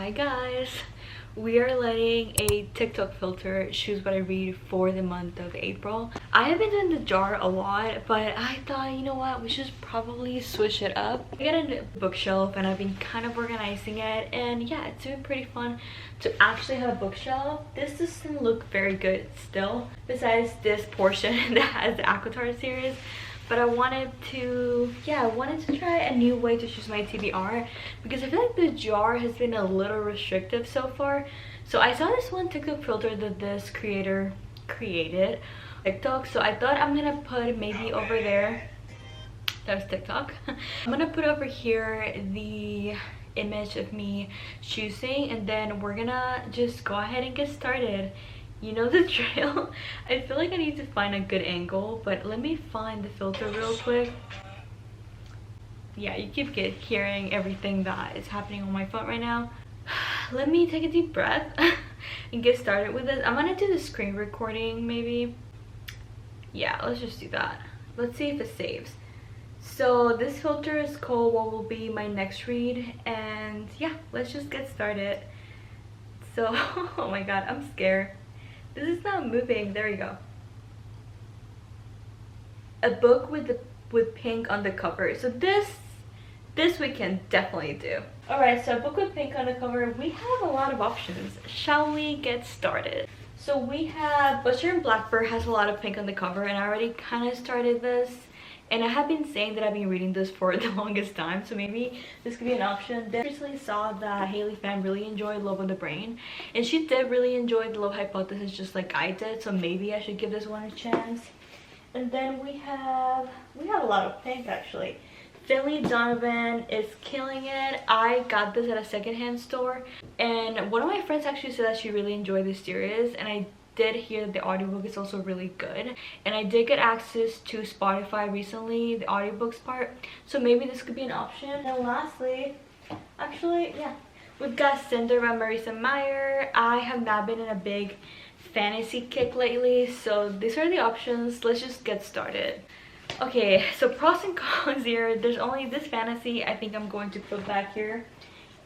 Hi guys, we are letting a TikTok filter choose what I read for the month of April. I have been doing the jar a lot, but I thought, you know what, we should probably switch it up. I got a bookshelf and I've been kind of organizing it, and yeah, it's been pretty fun to actually have a bookshelf. This doesn't look very good still, besides this portion that has the Aquatar series. But I wanted to try a new way to choose my TBR, because I feel like the jar has been a little restrictive so far. So I saw this one TikTok filter that this creator created TikTok, so I thought I'm gonna put maybe over there, that's TikTok. I'm gonna put over here the image of me choosing, and then we're gonna just go ahead and get started. You know the drill. I feel like I need to find a good angle, but let me find the filter real quick. Yeah, you keep hearing everything that is happening on my phone right now. Let me take a deep breath and get started with this. I'm gonna do the screen recording maybe. Yeah, let's just do that. Let's see if it saves. So this filter is called What Will Be My Next Read, and yeah, let's just get started. So oh my god, I'm scared. This is not moving. There we go. A book with pink on the cover. So this we can definitely do. Alright, so a book with pink on the cover. We have a lot of options. Shall we get started? So we have Butcher and Blackbird has a lot of pink on the cover, and I already kind of started this. And I have been saying that I've been reading this for the longest time, so maybe this could be an option. Then I recently saw that Haley fan really enjoyed Love on the Brain, and she did really enjoy the Love Hypothesis just like I did, so maybe I should give this one a chance. And then we have a lot of pink actually. Finley Donovan is killing it. I got this at a secondhand store, and one of my friends actually said that she really enjoyed this series, and I did hear that the audiobook is also really good, and I did get access to Spotify recently, the audiobooks part, so maybe this could be an option. And lastly, actually, yeah, we've got Cinder by Marissa Meyer. I have not been in a big fantasy kick lately, so these are the options. Let's just get started. Okay, so pros and cons here. There's only this fantasy I think I'm going to put back here,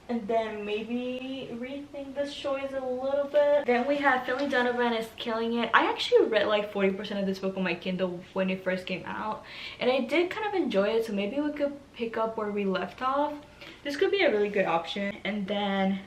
and then maybe rethink this choice a little bit. Then we have Finley Donovan is killing it. I actually read like 40% of this book on my Kindle when it first came out, and I did kind of enjoy it, so maybe we could pick up where we left off. This could be a really good option. And then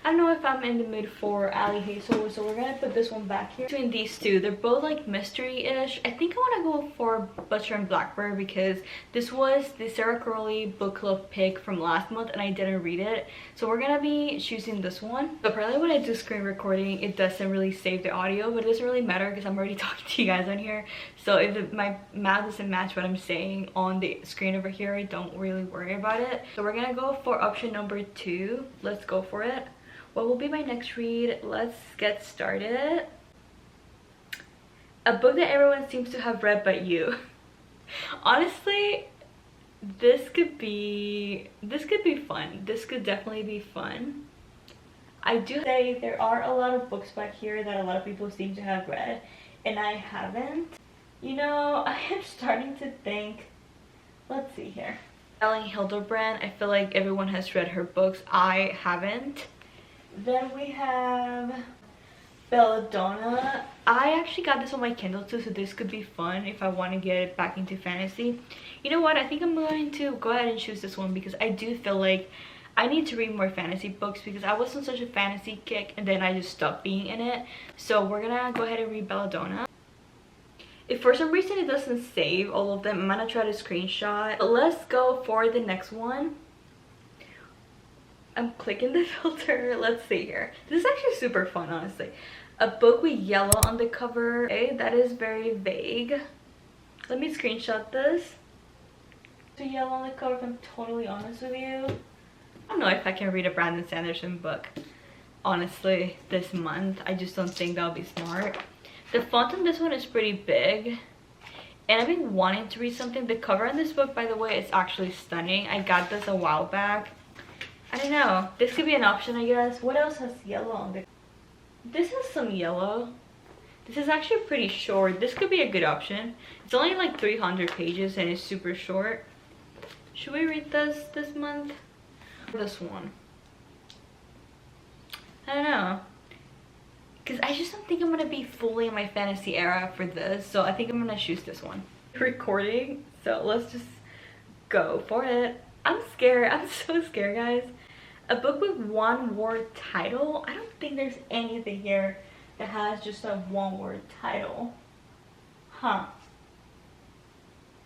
I don't know if I'm in the mood for Ali Hazel, so we're gonna put this one back here. Between these two, they're both like mystery-ish. I think I want to go for Butcher and Blackbird, because this was the Sarah Crowley book club pick from last month and I didn't read it, so we're gonna be choosing this one. But apparently when I do screen recording, it doesn't really save the audio, but it doesn't really matter because I'm already talking to you guys on here. So if my mouth doesn't match what I'm saying on the screen over here, don't really worry about it. So we're gonna go for option number 2. Let's go for it. What will be my next read? Let's get started. A book that everyone seems to have read but you. Honestly, this could be fun. This could definitely be fun. I do say there are a lot of books back here that a lot of people seem to have read, and I haven't. You know, I am starting to think, let's see here. Ellie Hildebrand, I feel like everyone has read her books. I haven't. Then we have Belladonna. I actually got this on my Kindle too, so this could be fun if I want to get back into fantasy. You know what, I think I'm going to go ahead and choose this one, because I do feel like I need to read more fantasy books, because I was on such a fantasy kick and then I just stopped being in it. So we're gonna go ahead and read Belladonna. If for some reason it doesn't save all of them, I'm gonna try to screenshot. But let's go for the next one. I'm clicking the filter. Let's see here. This is actually super fun, honestly. A book with yellow on the cover. Okay, that is very vague. Let me screenshot this. The yellow on the cover, if I'm totally honest with you. I don't know if I can read a Brandon Sanderson book, honestly, this month. I just don't think that would be smart. The font on this one is pretty big, and I've been wanting to read something. The cover on this book, by the way, is actually stunning. I got this a while back. I don't know. This could be an option, I guess. What else has yellow on the... This has some yellow. This is actually pretty short. This could be a good option. It's only like 300 pages and it's super short. Should we read this month? This one. don't know. Because I just don't think I'm gonna be fully in my fantasy era for this. So I think I'm gonna choose this one. Recording, so let's just go for it. I'm scared. I'm so scared, guys. A book with one word title. I don't think there's anything here that has just a one word title. Huh.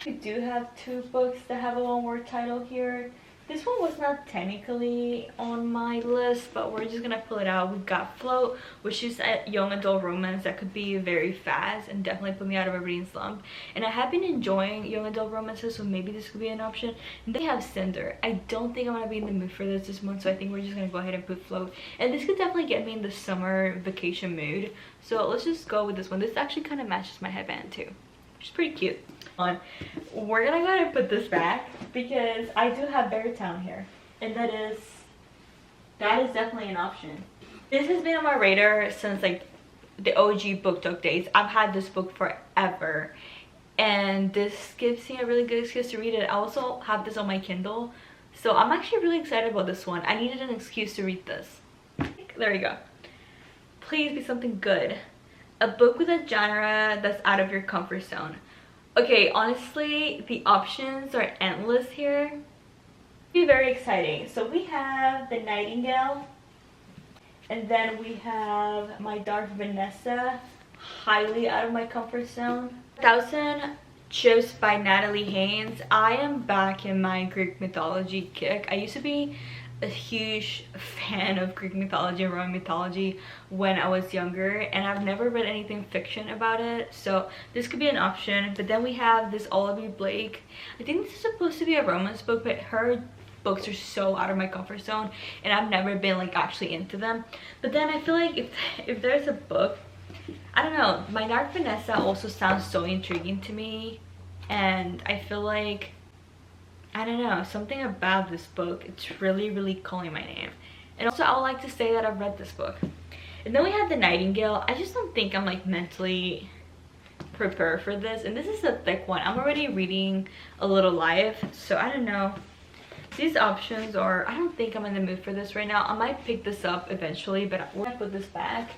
We do have two books that have a one word title here. This one was not technically on my list, but we're just gonna pull it out. We've got Float, which is a young adult romance that could be very fast and definitely put me out of a reading slump. And I have been enjoying young adult romances, so maybe this could be an option. And then we have Cinder. I don't think I'm gonna be in the mood for this month, so I think we're just gonna go ahead and put Float. And this could definitely get me in the summer vacation mood. So let's just go with this one. This actually kind of matches my headband too, which is pretty cute. We're gonna go ahead and put this back because I do have Beartown here, and that is definitely an option. This has been on my radar since like the OG booktok days. I've had this book forever, and this gives me a really good excuse to read it. I also have this on my Kindle, so I'm actually really excited about this one. I needed an excuse to read this. There we go. Please be something good. A book with a genre that's out of your comfort zone. Okay, honestly, the options are endless here. Be very exciting. So we have The Nightingale, and then we have My Dark Vanessa, highly out of my comfort zone. 1,000 Chips by Natalie Haynes. I am back in my Greek mythology kick. I used to be a huge fan of Greek mythology and Roman mythology when I was younger, and I've never read anything fiction about it, so this could be an option. But then we have this Olivia Blake. I think this is supposed to be a romance book, but her books are so out of my comfort zone and I've never been like actually into them. But then I feel like if there's a book, I don't know, My Dark Vanessa also sounds so intriguing to me, and I feel like, I don't know, something about this book, it's really calling my name. And also I would like to say that I've read this book. And then we have The Nightingale. I just don't think I'm like mentally prepared for this, and this is a thick one. I'm already reading A Little Life, so I don't know. These options are, I don't think I'm in the mood for this right now. I might pick this up eventually, but we're gonna put this back.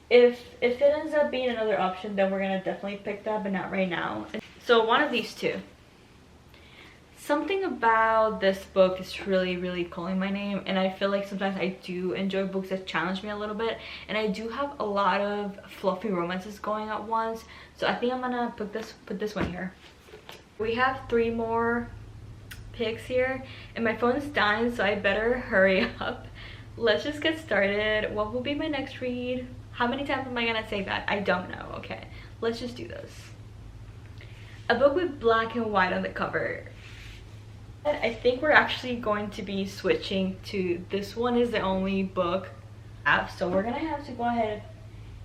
If it ends up being another option, then we're gonna definitely pick that, but not right now. So one of these two. Something about this book is really calling my name, and I feel like sometimes I do enjoy books that challenge me a little bit, and I do have a lot of fluffy romances going at once, so I think I'm gonna put this one here. We have 3 more picks here, and my phone is dying, so I better hurry up. Let's just get started. What will be my next read? How many times am I gonna say that? I don't know. Okay, let's just do this. A book with black and white on the cover. I think we're actually going to be switching to this one is the only book I have, so we're gonna have to go ahead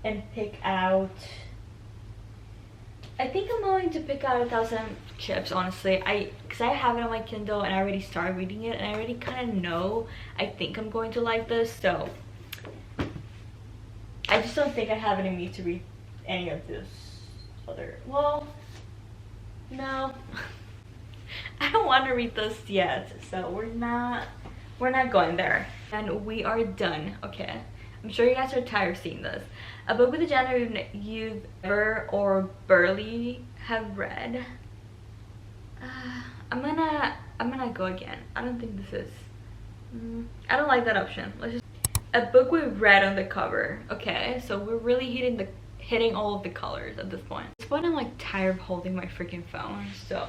and pick out, I think I'm going to pick out 1,000 Chips, honestly. Because I have it on my Kindle and I already started reading it, and I already kind of know I think I'm going to like this, so I just don't think I have it in me to read any of this other, well, no. I don't want to read this yet, so we're not going there. And we are done. Okay, I'm sure you guys are tired of seeing this. A book with a genre you've ever or barely have read. I'm gonna go again. I don't think this is, I don't like that option. Let's just, a book with red on the cover. Okay, so we're really hitting all of the colors at this point. At this point I'm like tired of holding my freaking phone, so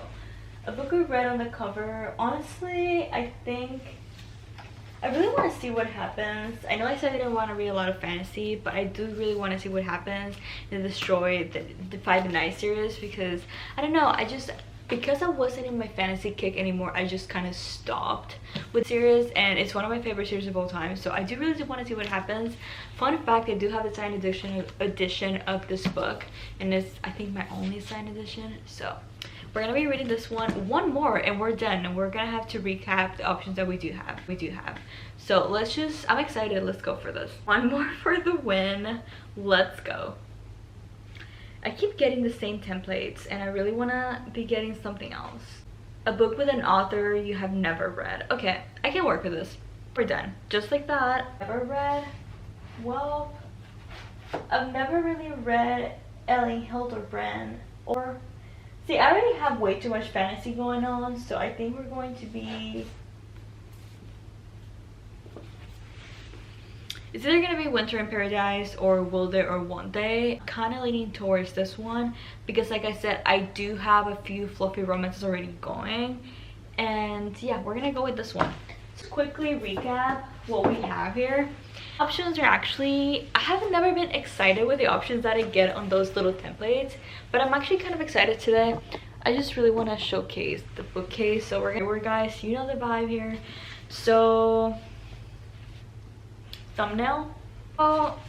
a book with red on the cover. Honestly, I think I really want to see what happens. I know I said I didn't want to read a lot of fantasy, but I do really want to see what happens in the Defy the Night series, because I don't know, because I wasn't in my fantasy kick anymore, I just kind of stopped with the series, and it's one of my favorite series of all time, so I do really want to see what happens. Fun fact, I do have the signed edition of this book, and it's I think my only signed edition, so we're gonna be reading this one more and we're done, and we're gonna have to recap the options that we do have. So let's just, I'm excited, let's go for this. One more for the win. Let's go. I keep getting the same templates and I really want to be getting something else. A book with an author you have never read. Okay, I can work with this. We're done. Just like that. Never read. Well, I've never really read Ellie Hilderbrand or... See, I already have way too much fantasy going on, so I think we're going to be... It's either gonna be Winter in Paradise or Will They or Won't They. Kind of leaning towards this one because, like I said, I do have a few fluffy romances already going, and yeah, we're gonna go with this one. Let's quickly recap what we have here. Options are actually, I have never been excited with the options that I get on those little templates, but I'm actually kind of excited today. I just really want to showcase the bookcase, so we're guys, you know the vibe here. So thumbnail, oh,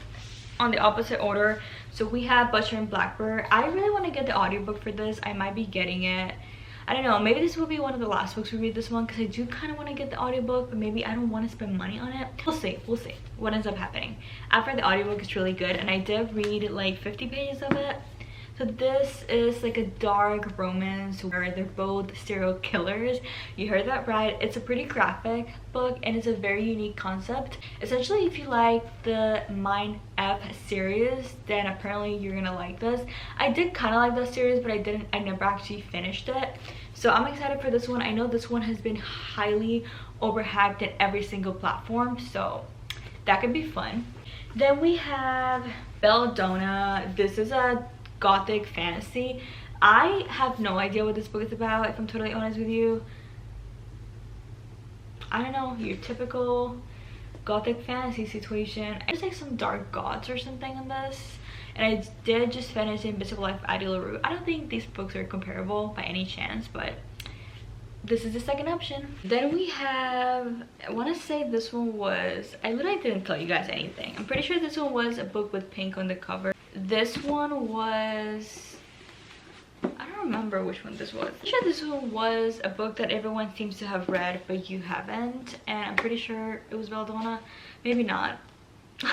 on the opposite order. So we have Butcher and Blackbird. I really want to get the audiobook for this. I might be getting it. I don't know, maybe this will be one of the last books we read this month, because I do kind of want to get the audiobook, but maybe I don't want to spend money on it. We'll see what ends up happening. After the audiobook is really good, and I did read like 50 pages of it. So this is like a dark romance where they're both serial killers. You heard that right. It's a pretty graphic book, and it's a very unique concept. Essentially, if you like the Mind F series, then apparently you're gonna like this. I did kind of like that series, but I never actually finished it. So I'm excited for this one. I know this one has been highly overhyped in every single platform, so that could be fun. Then we have Belladonna. This is a gothic fantasy. I have no idea what this book is about, if I'm totally honest with you. I don't know, your typical gothic fantasy situation. There's like some dark gods or something in this, and I did just finish Invisible Life of Addie LaRue. I don't think these books are comparable by any chance, but this is the second option. Then we have, I want to say this one was, I literally didn't tell you guys anything. I'm pretty sure this one was a book with pink on the cover. This one was, I don't remember which one this was. I'm sure this one was a book that everyone seems to have read, but you haven't, and I'm pretty sure it was Belladonna. Maybe not. This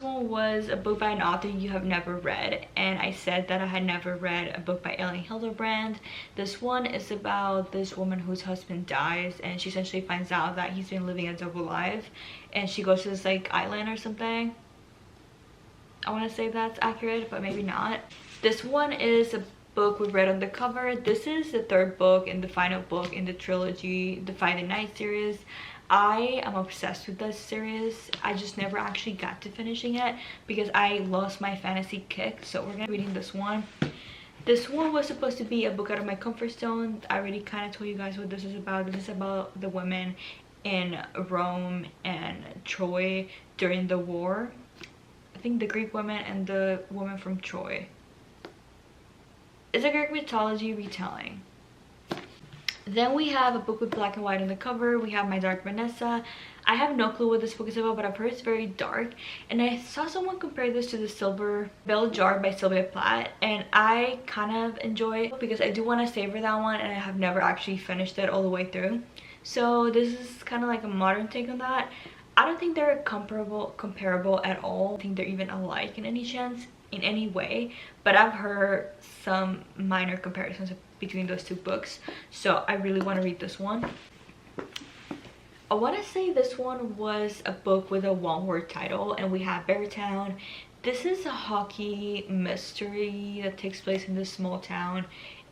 one was a book by an author you have never read, and I said that I had never read a book by Ellie Hilderbrand. This one is about this woman whose husband dies, and she essentially finds out that he's been living a double life, and she goes to this like island or something. I want to say that's accurate, but maybe not. This one is a book we read on the cover. This is the third book and the final book in the trilogy Defy the Night series. I am obsessed with this series. I just never actually got to finishing it because I lost my fantasy kick, so we're gonna be reading this one. This one was supposed to be a book out of my comfort zone. I already kind of told you guys what this is about. This is about the women in Rome and Troy during the war. I think the Greek woman and the woman from Troy. It's a Greek mythology retelling. Then we have a book with black and white on the cover. We have My Dark Vanessa. I have no clue what this book is about, but I've heard it's very dark. And I saw someone compare this to The Silver Bell Jar by Sylvia Plath, and I kind of enjoy it because I do want to savor that one, and I have never actually finished it all the way through. So this is kind of like a modern take on that. I don't think they're comparable at all. I don't think they're even alike in any way, but I've heard some minor comparisons between those two books, so I really want to read this one. I want to say this one was a book with a one-word title, and we have Beartown. This is a hockey mystery that takes place in this small town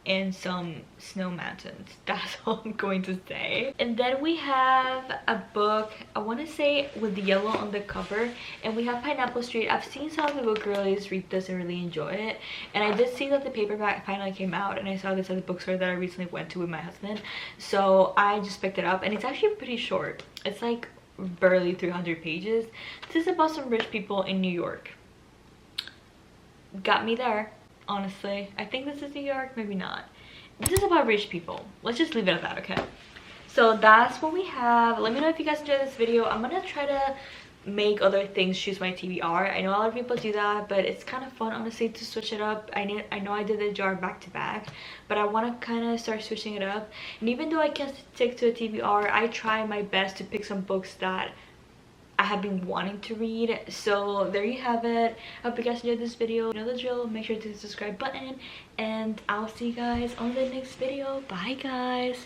in some snow mountains. That's all I'm going to say. And then we have a book, I want to say with the yellow on the cover, and we have Pineapple Street. I've seen some of the book girlies read this and really enjoy it, and I did see that the paperback finally came out, and I saw this at the bookstore that I recently went to with my husband, so I just picked it up, and it's actually pretty short. It's like barely 300 pages. This is about some rich people in New York. Got me there. Honestly, I think this is New York, maybe not. This is about rich people. Let's just leave it at that, okay? So that's what we have. Let me know if you guys enjoyed this video. I'm gonna try to make other things choose my TBR. I know a lot of people do that, but it's kind of fun, honestly, to switch it up. I know I did the jar back to back, but I want to kind of start switching it up. And even though I can't stick to a TBR, I try my best to pick some books that I have been wanting to read. So there you have it. I hope you guys enjoyed this video. You know the drill. Make sure to hit the subscribe button, and I'll see you guys on the next video. Bye guys.